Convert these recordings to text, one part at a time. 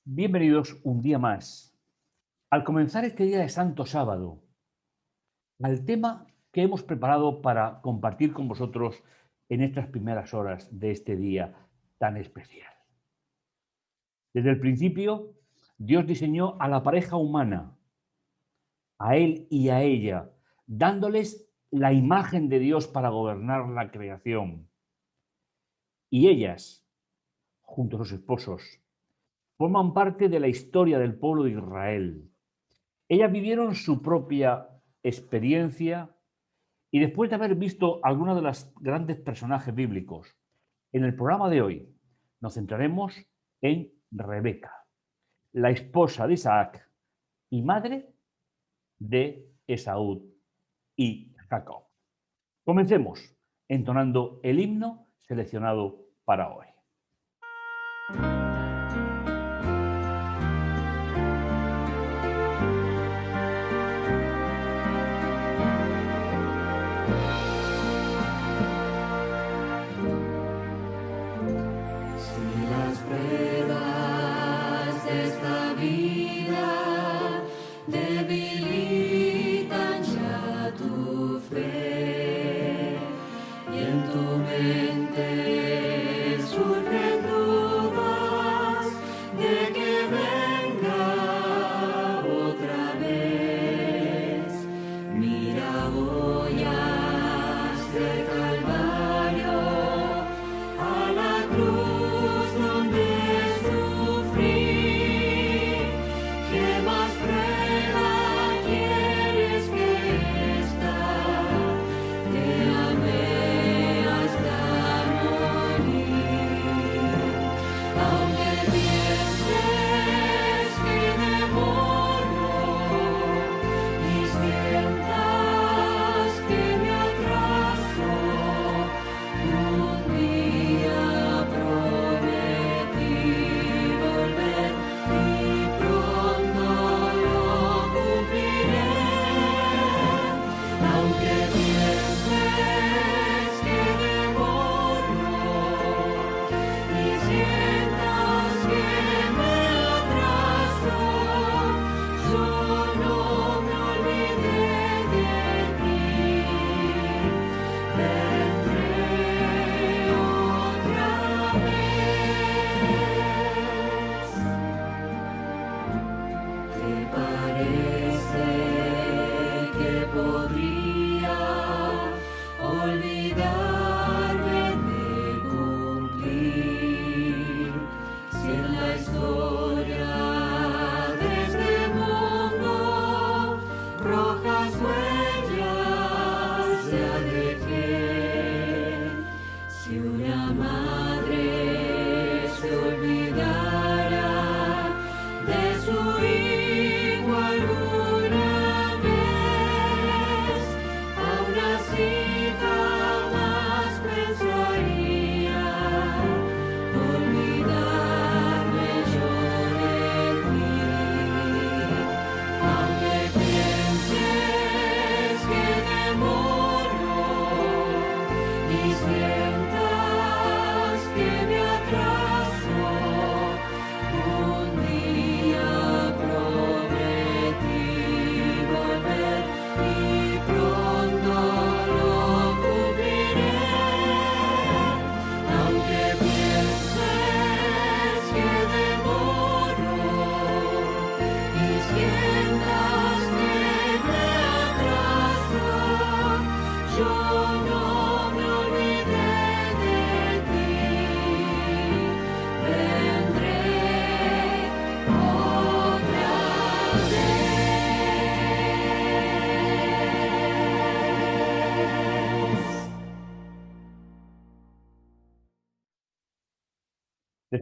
Bienvenidos un día más. Al comenzar este día de Santo Sábado, al tema que hemos preparado para compartir con vosotros en estas primeras horas de este día tan especial. Desde el principio, Dios diseñó a la pareja humana, a él y a ella, dándoles la imagen de Dios para gobernar la creación. Y ellas, junto a sus esposos, forman parte de la historia del pueblo de Israel. Ellas vivieron su propia experiencia y después de haber visto algunos de los grandes personajes bíblicos, en el programa de hoy nos centraremos en Rebeca, la esposa de Isaac y madre de Esaú y Jacob. Comencemos entonando el himno seleccionado para hoy.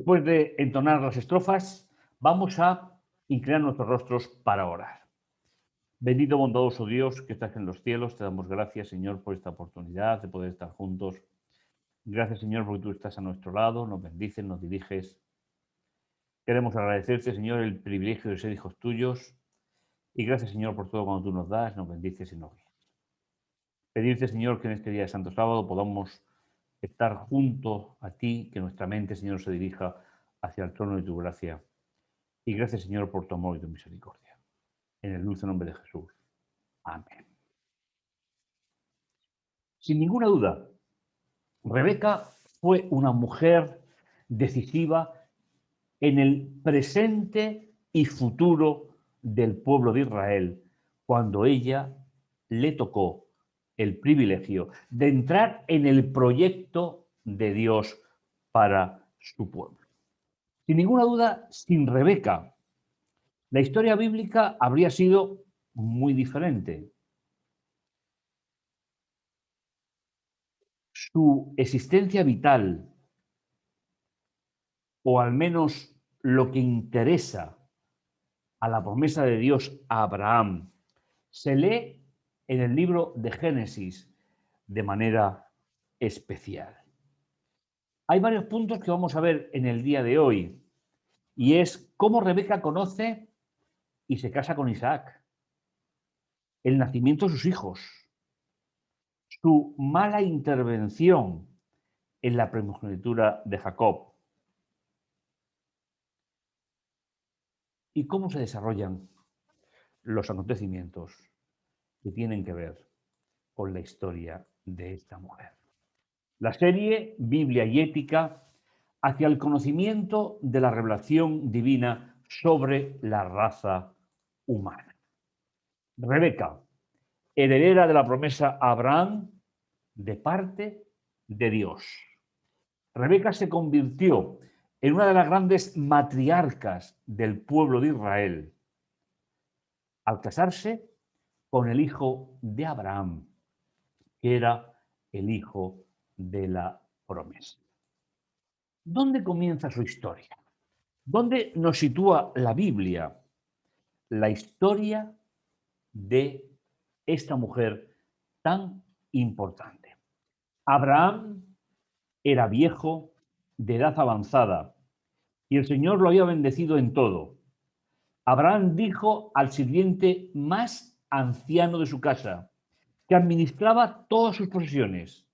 Después de entonar las estrofas, vamos a inclinar nuestros rostros para orar. Bendito bondadoso Dios que estás en los cielos, te damos gracias, Señor, por esta oportunidad de poder estar juntos. Gracias, Señor, porque tú estás a nuestro lado, nos bendices, nos diriges. Queremos agradecerte, Señor, el privilegio de ser hijos tuyos. Y gracias, Señor, por todo cuando tú nos das, nos bendices y nos guías. Pedirte, Señor, que en este día de Santo Sábado podamos estar junto a ti, que nuestra mente, Señor, se dirija hacia el trono de tu gracia Y gracias, Señor, por tu amor y tu misericordia. En el dulce nombre de Jesús. Amén. Sin ninguna duda, Rebeca fue una mujer decisiva en el presente y futuro del pueblo de Israel, cuando ella le tocó el privilegio de entrar en el proyecto de Dios para su pueblo. Sin ninguna duda, sin Rebeca, la historia bíblica habría sido muy diferente. Su existencia vital, o al menos lo que interesa a la promesa de Dios a Abraham, se lee en el libro de Génesis de manera especial. Hay varios puntos que vamos a ver en el día de hoy, y es cómo Rebeca conoce y se casa con Isaac, el nacimiento de sus hijos, su mala intervención en la primogenitura de Jacob y cómo se desarrollan los acontecimientos que tienen que ver con la historia de esta mujer. La serie Biblia y Ética hacia el conocimiento de la revelación divina sobre la raza humana. Rebeca, heredera de la promesa a Abraham de parte de Dios. Rebeca se convirtió en una de las grandes matriarcas del pueblo de Israel al casarse con el hijo de Abraham, que era el hijo de la promesa. ¿Dónde comienza su historia? ¿Dónde nos sitúa la Biblia? La historia de esta mujer tan importante. Abraham era viejo, de edad avanzada, y el Señor lo había bendecido en todo. Abraham dijo al sirviente más anciano de su casa, que administraba todas sus posesiones: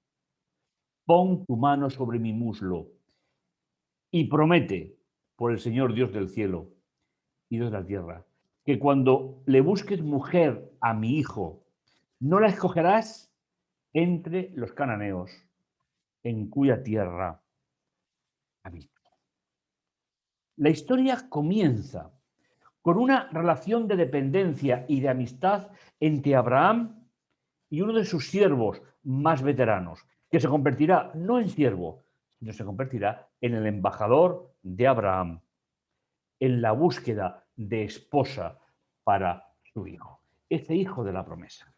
pon tu mano sobre mi muslo y promete por el Señor Dios del cielo y Dios de la tierra, que cuando le busques mujer a mi hijo, no la escogerás entre los cananeos, en cuya tierra habito. La historia comienza con una relación de dependencia y de amistad entre Abraham y uno de sus siervos más veteranos, que se convertirá no en siervo, sino se convertirá en el embajador de Abraham en la búsqueda de esposa para su hijo, ese hijo de la promesa.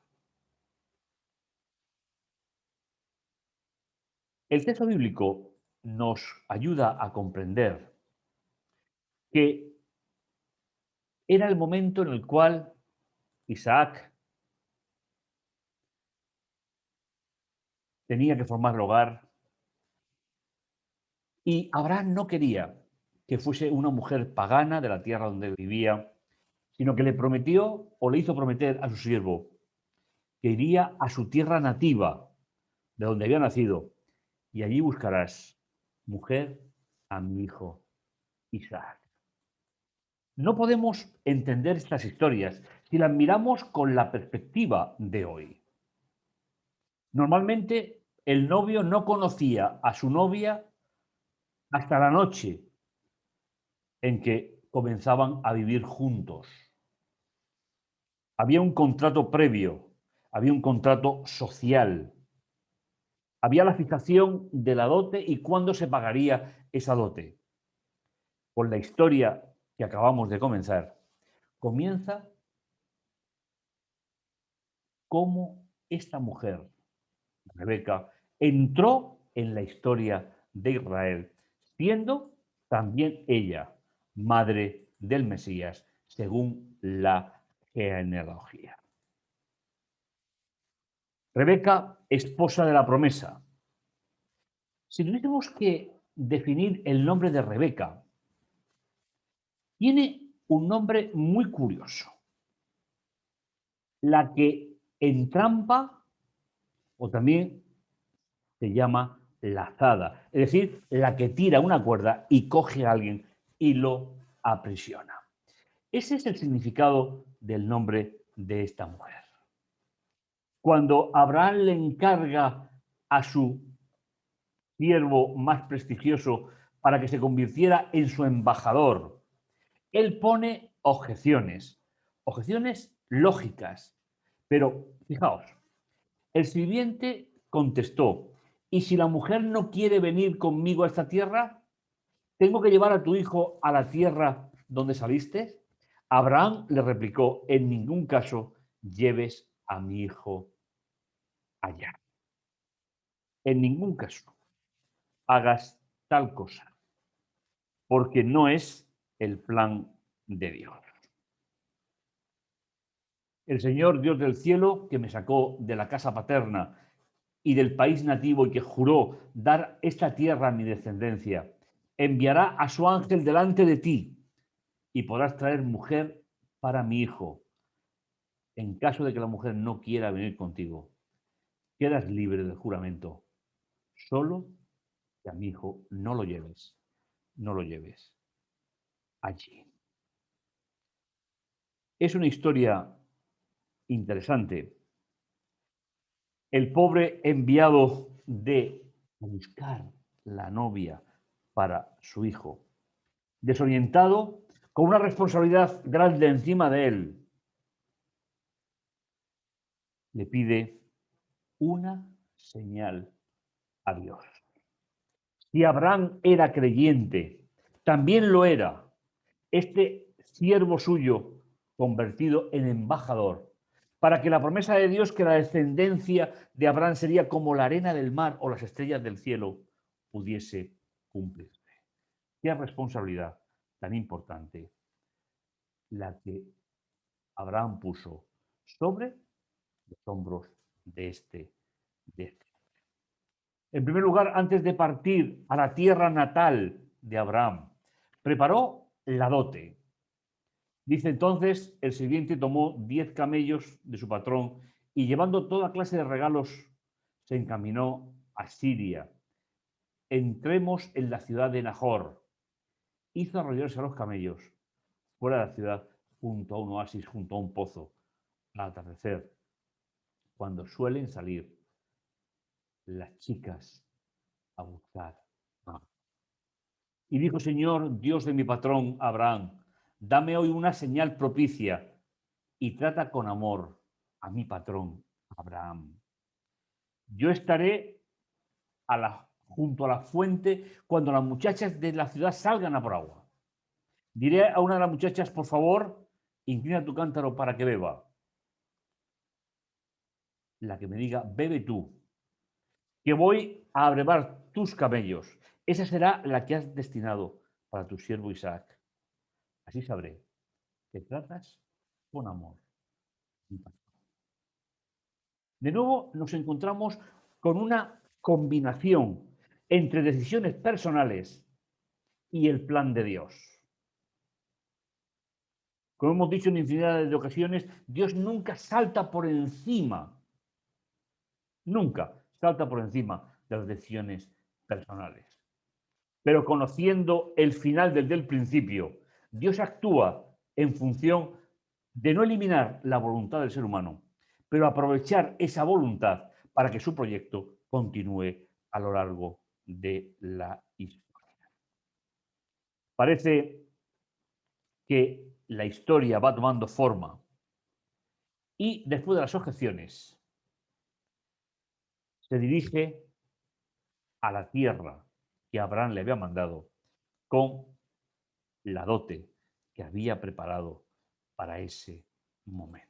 El texto bíblico nos ayuda a comprender que era el momento en el cual Isaac tenía que formar el hogar y Abraham no quería que fuese una mujer pagana de la tierra donde vivía, sino que le prometió o le hizo prometer a su siervo que iría a su tierra nativa, de donde había nacido, y allí buscarás mujer a mi hijo Isaac. No podemos entender estas historias si las miramos con la perspectiva de hoy. Normalmente el novio no conocía a su novia hasta la noche en que comenzaban a vivir juntos. Había un contrato previo, había un contrato social, había la fijación de la dote y cuándo se pagaría esa dote. Con la historia que acabamos de comenzar, comienza cómo esta mujer, Rebeca, entró en la historia de Israel, siendo también ella madre del Mesías, según la genealogía. Rebeca, esposa de la promesa. Si tuviésemos que definir el nombre de Rebeca, tiene un nombre muy curioso. La que entrampa, o también se llama lazada, es decir, la que tira una cuerda y coge a alguien y lo aprisiona. Ese es el significado del nombre de esta mujer. Cuando Abraham le encarga a su siervo más prestigioso para que se convirtiera en su embajador, él pone objeciones lógicas. Pero fijaos, el sirviente contestó, ¿y si la mujer no quiere venir conmigo a esta tierra? ¿Tengo que llevar a tu hijo a la tierra donde saliste? Abraham le replicó, en ningún caso lleves a mi hijo allá. En ningún caso hagas tal cosa, porque no es el plan de Dios. El Señor Dios del cielo, que me sacó de la casa paterna y del país nativo y que juró dar esta tierra a mi descendencia, enviará a su ángel delante de ti y podrás traer mujer para mi hijo. En caso de que la mujer no quiera venir contigo, quedas libre del juramento. Solo que a mi hijo no lo lleves allí. Es una historia interesante. El pobre enviado de buscar la novia para su hijo, desorientado, con una responsabilidad grande encima de él, le pide una señal a Dios. Si Abraham era creyente, también lo era este siervo suyo convertido en embajador, para que la promesa de Dios que la descendencia de Abraham sería como la arena del mar o las estrellas del cielo pudiese cumplirse. Qué responsabilidad tan importante la que Abraham puso sobre los hombros de este. En primer lugar, antes de partir a la tierra natal de Abraham, preparó la dote. Dice entonces, el sirviente tomó 10 camellos de su patrón y llevando toda clase de regalos, se encaminó a Siria. Entremos en la ciudad de Nahor. Hizo arrodillarse a los camellos fuera de la ciudad, junto a un oasis, junto a un pozo, al atardecer, cuando suelen salir las chicas a buscar agua. Y dijo, Señor, Dios de mi patrón Abraham, dame hoy una señal propicia y trata con amor a mi patrón Abraham. Yo estaré junto a la fuente cuando las muchachas de la ciudad salgan a por agua. Diré a una de las muchachas, por favor, inclina tu cántaro para que beba. La que me diga, bebe tú, que voy a abrevar tus camellos. Esa será la que has destinado para tu siervo Isaac. Así sabré que tratas con amor. De nuevo nos encontramos con una combinación entre decisiones personales y el plan de Dios. Como hemos dicho en infinidad de ocasiones, Dios nunca salta por encima, nunca salta por encima de las decisiones personales. Pero conociendo el final desde el principio, Dios actúa en función de no eliminar la voluntad del ser humano, pero aprovechar esa voluntad para que su proyecto continúe a lo largo de la historia. Parece que la historia va tomando forma y después de las objeciones se dirige a la tierra que Abraham le había mandado con la dote que había preparado para ese momento.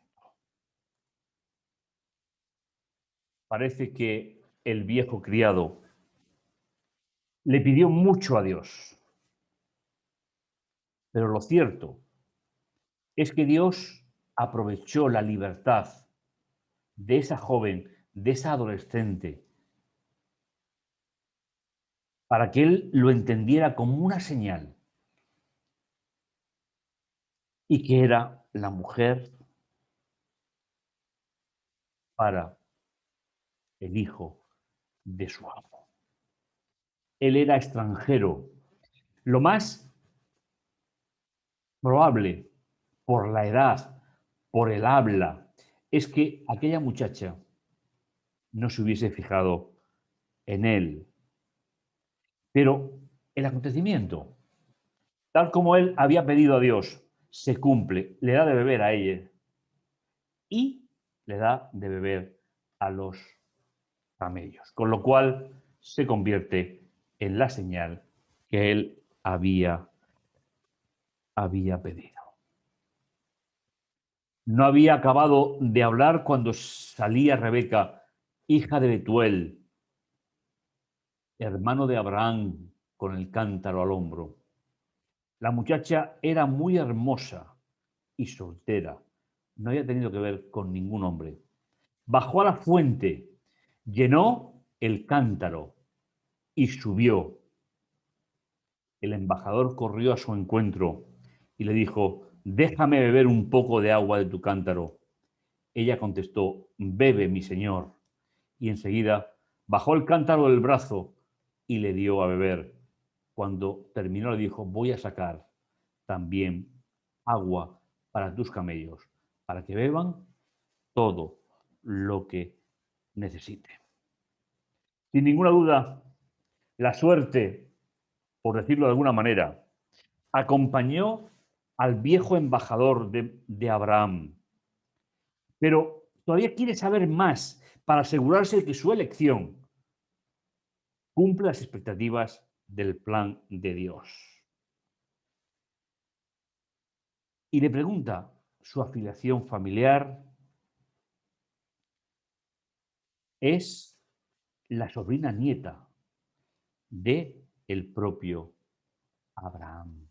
Parece que el viejo criado le pidió mucho a Dios, pero lo cierto es que Dios aprovechó la libertad de esa joven, de esa adolescente, para que él lo entendiera como una señal y que era la mujer para el hijo de su amo. Él era extranjero. Lo más probable por la edad, por el habla, es que aquella muchacha no se hubiese fijado en él. Pero el acontecimiento, tal como él había pedido a Dios, se cumple, le da de beber a ella y le da de beber a los camellos, con lo cual se convierte en la señal que él había pedido. No había acabado de hablar cuando salía Rebeca, hija de Betuel, hermano de Abraham, con el cántaro al hombro. La muchacha era muy hermosa y soltera. No había tenido que ver con ningún hombre. Bajó a la fuente, llenó el cántaro y subió. El embajador corrió a su encuentro y le dijo: déjame beber un poco de agua de tu cántaro. Ella contestó: bebe, mi señor. Y enseguida bajó el cántaro del brazo y le dio a beber. Cuando terminó le dijo: voy a sacar también agua para tus camellos, para que beban todo lo que necesiten. Sin ninguna duda, la suerte, por decirlo de alguna manera, acompañó al viejo embajador de Abraham, pero todavía quiere saber más para asegurarse de que su elección cumple las expectativas del plan de Dios. Y le pregunta su afiliación familiar. Es la sobrina nieta de el propio Abraham.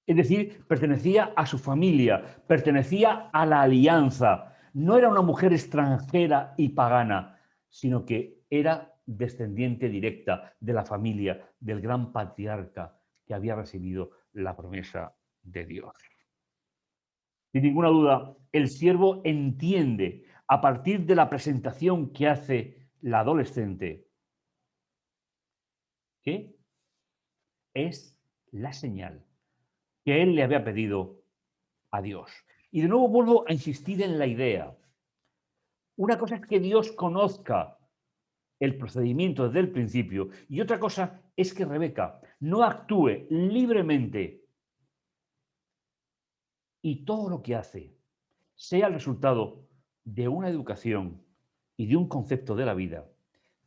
Es decir, pertenecía a su familia, pertenecía a la alianza. No era una mujer extranjera y pagana, sino que era descendiente directa de la familia del gran patriarca que había recibido la promesa de Dios. Sin ninguna duda, el siervo entiende, a partir de la presentación que hace la adolescente, que es la señal que él le había pedido a Dios. Y de nuevo vuelvo a insistir en la idea. Una cosa es que Dios conozca el procedimiento desde el principio y otra cosa es que Rebeca no actúe libremente y todo lo que hace sea el resultado de una educación y de un concepto de la vida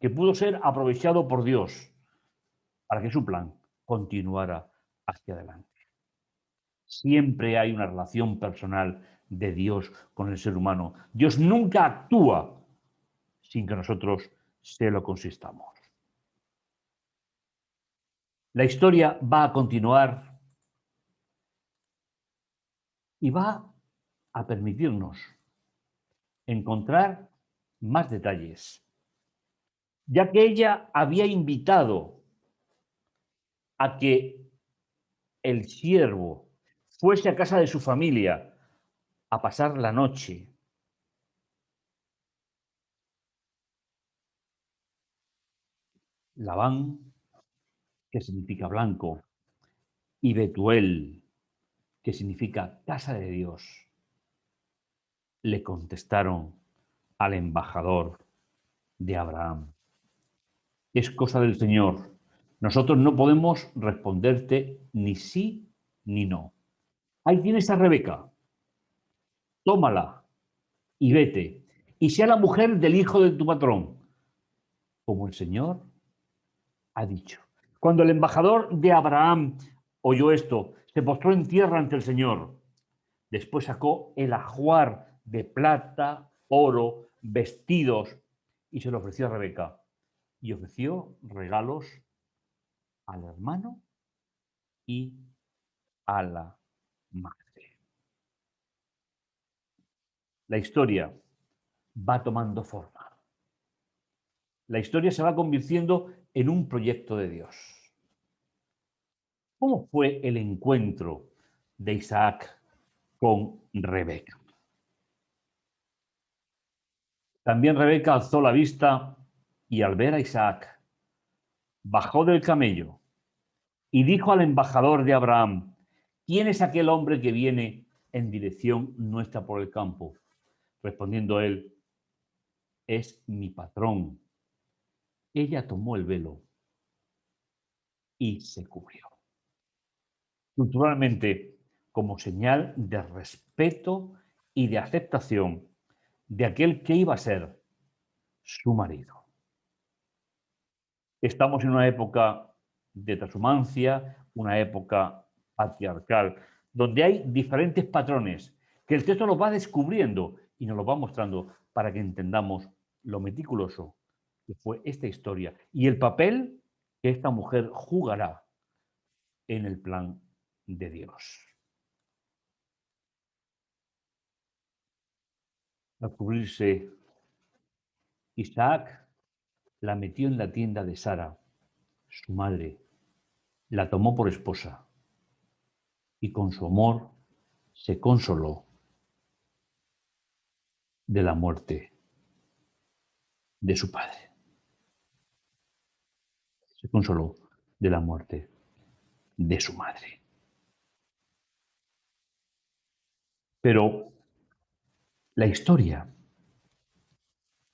que pudo ser aprovechado por Dios para que su plan continuara hacia adelante. Siempre hay una relación personal de Dios con el ser humano. Dios nunca actúa sin que nosotros se lo consistamos. La historia va a continuar y va a permitirnos encontrar más detalles, ya que ella había invitado a que el siervo fuese a casa de su familia a pasar la noche. Labán, que significa blanco, y Betuel, que significa casa de Dios, le contestaron al embajador de Abraham: es cosa del Señor. Nosotros no podemos responderte ni sí ni no. Ahí tienes a Rebeca, tómala y vete, y sea la mujer del hijo de tu patrón, como el Señor ha dicho. Cuando el embajador de Abraham oyó esto, se postró en tierra ante el Señor. Después sacó el ajuar de plata, oro, vestidos y se lo ofreció a Rebeca. Y ofreció regalos al hermano y a la madre. La historia va tomando forma. La historia se va convirtiendo en un proyecto de Dios. ¿Cómo fue el encuentro de Isaac con Rebeca? También Rebeca alzó la vista y al ver a Isaac, bajó del camello y dijo al embajador de Abraham: ¿quién es aquel hombre que viene en dirección nuestra por el campo. Respondiendo él, es mi patrón. Ella tomó el velo y se cubrió. Culturalmente, como señal de respeto y de aceptación de aquel que iba a ser su marido. Estamos en una época de transhumancia, una época patriarcal, donde hay diferentes patrones que el texto los va descubriendo y nos los va mostrando para que entendamos lo meticuloso que fue esta historia y el papel que esta mujer jugará en el plan de Dios. Al cubrirse, Isaac la metió en la tienda de Sara, su madre, la tomó por esposa y con su amor se consoló de la muerte de su padre. Se consoló de la muerte de su madre. Pero la historia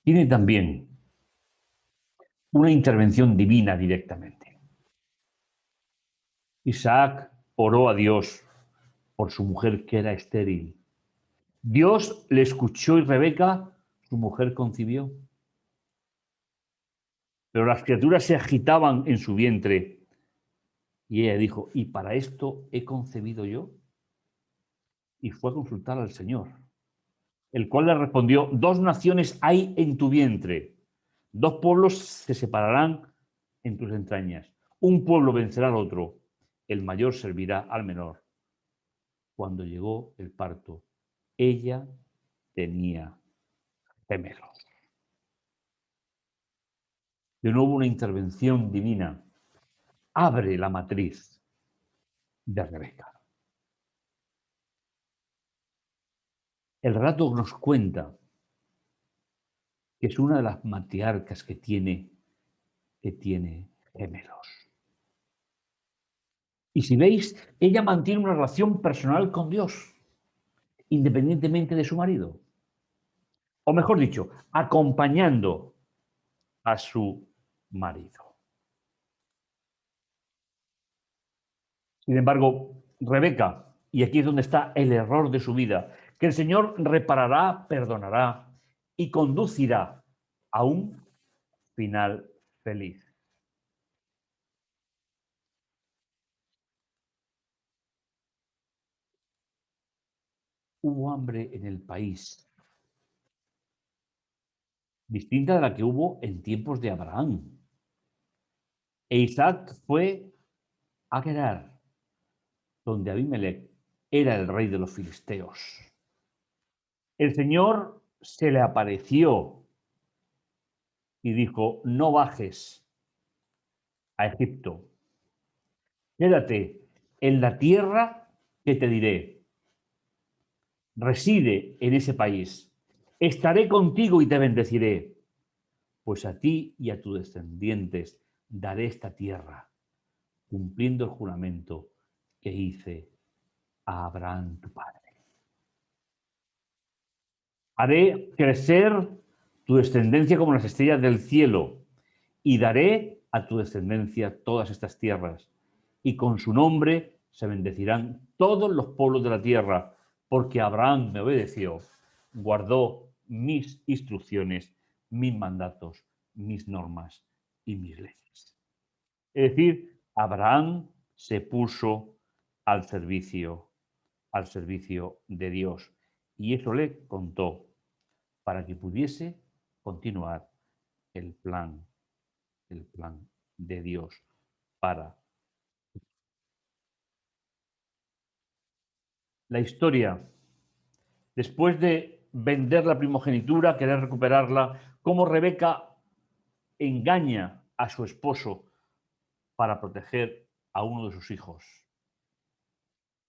tiene también una intervención divina directamente. Isaac oró a Dios por su mujer que era estéril. Dios le escuchó y Rebeca, su mujer, concibió. Pero las criaturas se agitaban en su vientre y ella dijo, ¿y para esto he concebido yo? Y fue a consultar al Señor, el cual le respondió, dos naciones hay en tu vientre, dos pueblos se separarán en tus entrañas, un pueblo vencerá al otro, el mayor servirá al menor. Cuando llegó el parto, ella tenía gemelos. De nuevo una intervención divina abre la matriz de Rebeca. El relato nos cuenta que es una de las matriarcas que tiene gemelos. Y si veis, ella mantiene una relación personal con Dios, independientemente de su marido. O mejor dicho, acompañando a su marido. Sin embargo, Rebeca, y aquí es donde está el error de su vida, que el Señor reparará, perdonará y conducirá a un final feliz. Hubo hambre en el país, distinta de la que hubo en tiempos de Abraham. E Isaac fue a Gerar, donde Abimelech era el rey de los filisteos. El Señor se le apareció y dijo, no bajes a Egipto, quédate en la tierra que te diré, reside en ese país, estaré contigo y te bendeciré, pues a ti y a tus descendientes daré esta tierra, cumpliendo el juramento que hice a Abraham tu padre. Haré crecer tu descendencia como las estrellas del cielo y daré a tu descendencia todas estas tierras y con su nombre se bendecirán todos los pueblos de la tierra, porque Abraham me obedeció, guardó mis instrucciones, mis mandatos, mis normas y mis leyes. Es decir, Abraham se puso al servicio de Dios y eso le contó para que pudiese continuar el plan, el plan de Dios para la historia. Después de vender la primogenitura, querer recuperarla, cómo Rebeca engaña a su esposo para proteger a uno de sus hijos.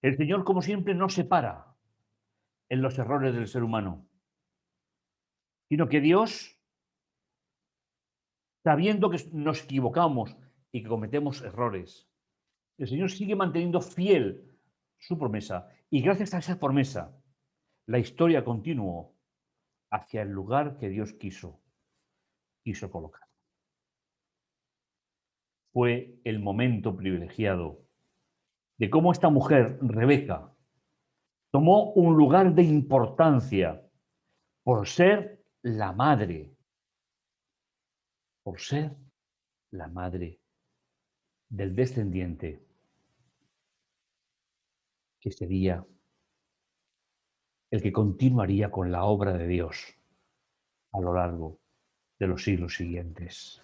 El Señor, como siempre, no se para en los errores del ser humano, sino que Dios, sabiendo que nos equivocamos y que cometemos errores, el Señor sigue manteniendo fiel su promesa Y gracias a esa promesa, la historia continuó hacia el lugar que Dios quiso colocar. Fue el momento privilegiado de cómo esta mujer, Rebeca, tomó un lugar de importancia por ser la madre, por ser la madre del descendiente que sería el que continuaría con la obra de Dios a lo largo de los siglos siguientes.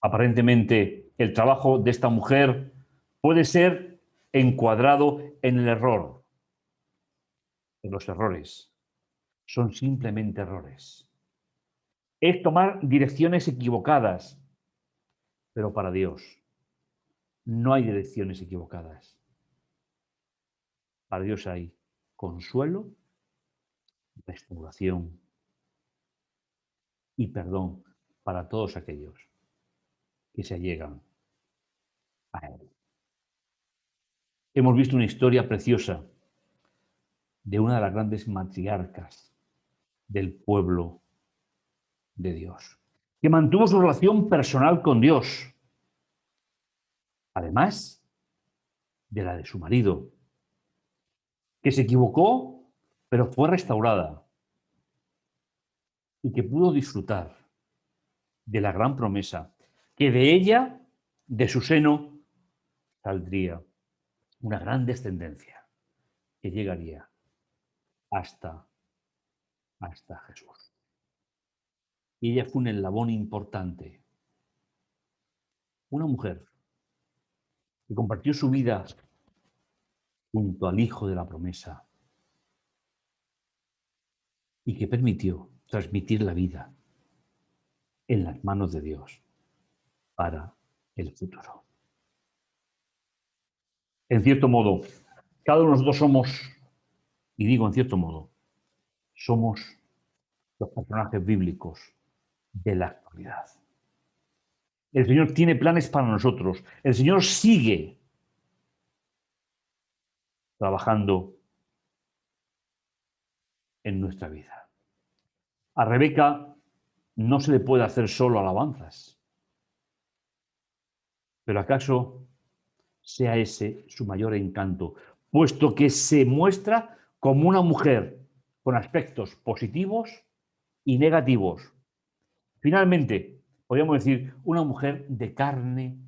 Aparentemente, el trabajo de esta mujer puede ser encuadrado en el error. Los errores son simplemente errores. Es tomar direcciones equivocadas, pero para Dios no hay direcciones equivocadas. Para Dios hay consuelo, restauración y perdón para todos aquellos que se allegan a Él. Hemos visto una historia preciosa de una de las grandes matriarcas del pueblo de Dios, que mantuvo su relación personal con Dios, además de la de su marido, que se equivocó, pero fue restaurada y que pudo disfrutar de la gran promesa, que de ella, de su seno, saldría una gran descendencia que llegaría hasta, hasta Jesús. Y ella fue un eslabón importante, una mujer que compartió su vida junto al Hijo de la promesa y que permitió transmitir la vida en las manos de Dios para el futuro. En cierto modo, cada uno de nosotros somos, y digo en cierto modo, somos los personajes bíblicos de la actualidad. El Señor tiene planes para nosotros. El Señor sigue trabajando en nuestra vida. A Rebeca no se le puede hacer solo alabanzas, pero ¿acaso sea ese su mayor encanto? Puesto que se muestra como una mujer con aspectos positivos y negativos. Finalmente, podríamos decir, una mujer de carne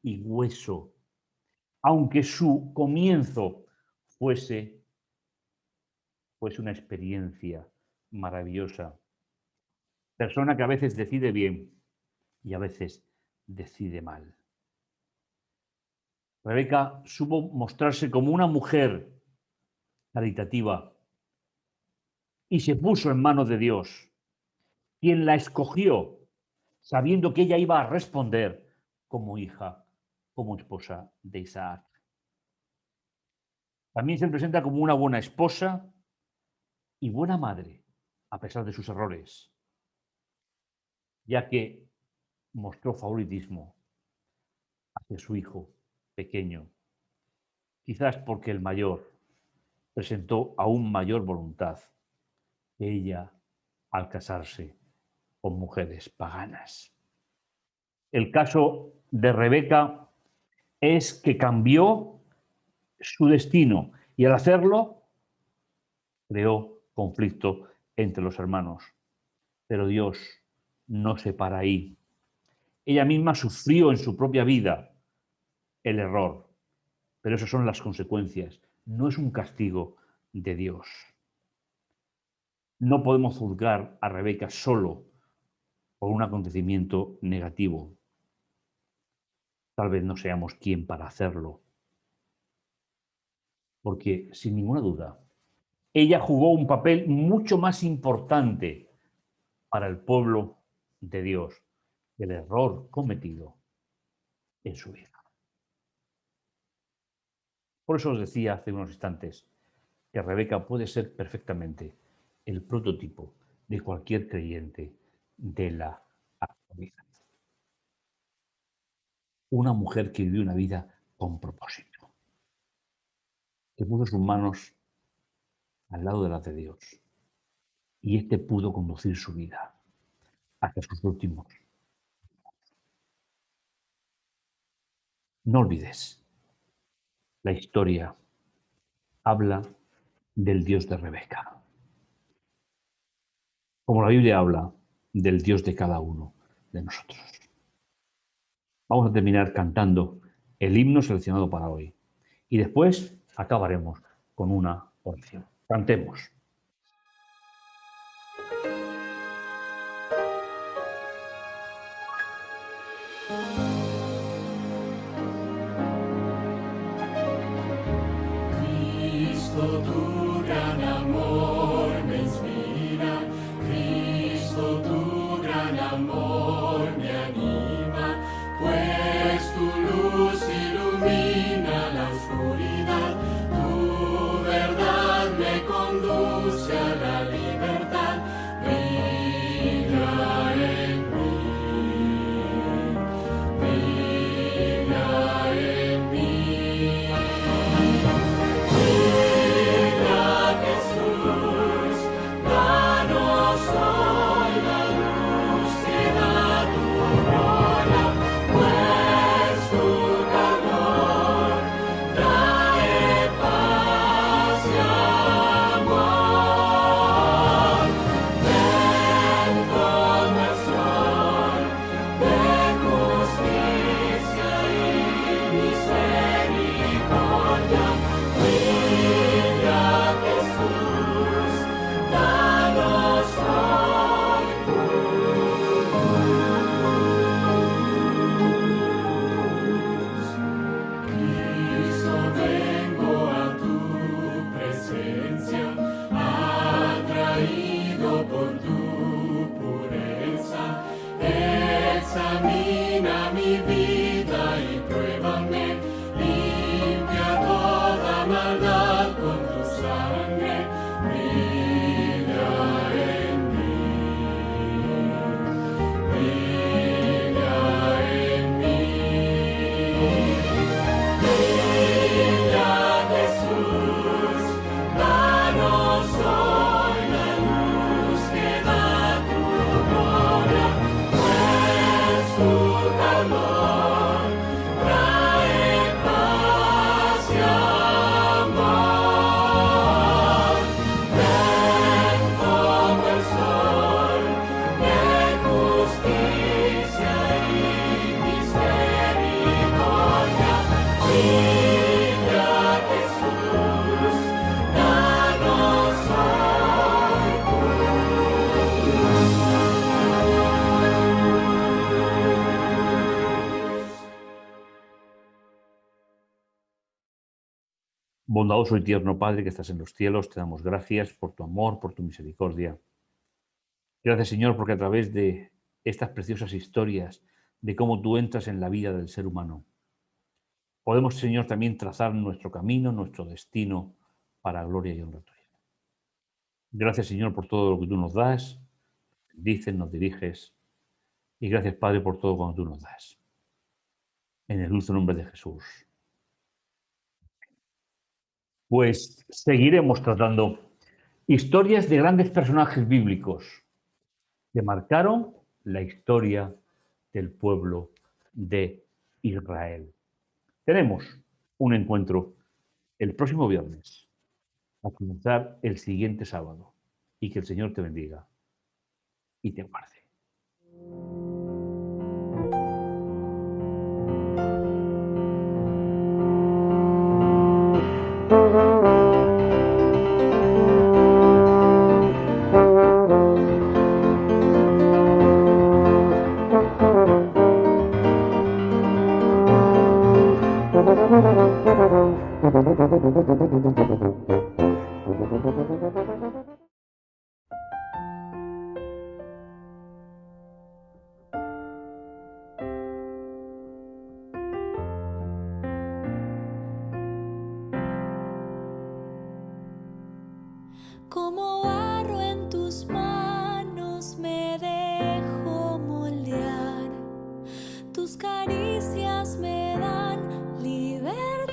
y hueso, aunque su comienzo fuese, fuese una experiencia maravillosa. Persona que a veces decide bien y a veces decide mal. Rebeca supo mostrarse como una mujer caritativa y se puso en manos de Dios, quien la escogió, sabiendo que ella iba a responder como hija, como esposa de Isaac. También se presenta como una buena esposa y buena madre, a pesar de sus errores, ya que mostró favoritismo hacia su hijo pequeño, quizás porque el mayor presentó aún mayor voluntad que ella al casarse con mujeres paganas. El caso de Rebeca es que cambió su destino y al hacerlo creó conflicto entre los hermanos. Pero Dios no se para ahí. Ella misma sufrió en su propia vida el error, pero esas son las consecuencias. No es un castigo de Dios. No podemos juzgar a Rebeca solo por un acontecimiento negativo. Tal vez no seamos quien para hacerlo, porque sin ninguna duda, ella jugó un papel mucho más importante para el pueblo de Dios que el error cometido en su vida. Por eso os decía hace unos instantes que Rebeca puede ser perfectamente el prototipo de cualquier creyente de la actualidad. Una mujer que vivió una vida con propósito. que puso sus manos al lado de las de Dios. Y este pudo conducir su vida hasta sus últimos. No olvides, la historia habla del Dios de Rebeca, como la Biblia habla del Dios de cada uno de nosotros. Vamos a terminar cantando el himno seleccionado para hoy y después acabaremos con una oración. Cantemos. Cristo, tu gran amor me inspira, Cristo, tu gran amor me anima, pues tu luz ilumina la oscuridad, tu verdad me conduce a la libertad, brilla en mí, brilla en mí. Jesús, danos hoy la luz que da tu gloria, pues tu calor trae paz y amor. Ven como el sol de justicia y misericordia. Brilla Jesús, danos hoy tu luz. Cristo, vengo a tu presencia, atraído por tu pureza. Examina mi vida y pruébame, limpia toda maldad con tu sangre, brilla en mí, brilla en mí. Brilla Jesús, danos hoy la luz que da tu gloria, pues tu calor trae paz y amor. Ven como el sol de justicia y misericordia. Brilla Jesús, danos hoy tu luz. Bondadoso y tierno Padre que estás en los cielos, te damos gracias por tu amor, por tu misericordia. Gracias, Señor, porque a través de estas preciosas historias de cómo tú entras en la vida del ser humano, podemos, Señor, también trazar nuestro camino, nuestro destino para gloria y honra tuya. Gracias, Señor, por todo lo que tú nos das, dices, nos diriges, y gracias, Padre, por todo cuando tú nos das. En el dulce nombre de Jesús. Pues seguiremos tratando historias de grandes personajes bíblicos que marcaron la historia del pueblo de Israel. Tenemos un encuentro el próximo viernes, a comenzar el siguiente sábado, y que el Señor te bendiga y te guarde. Como barro en tus manos me dejo moldear, tus caricias me dan libertad.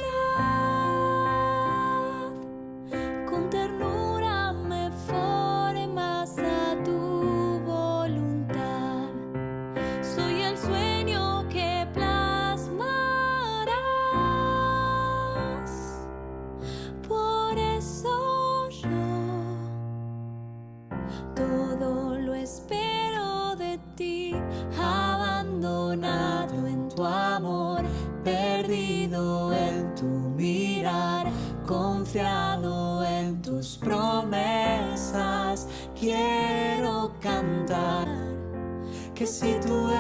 confiado en tus promesas. Quiero cantar que si tú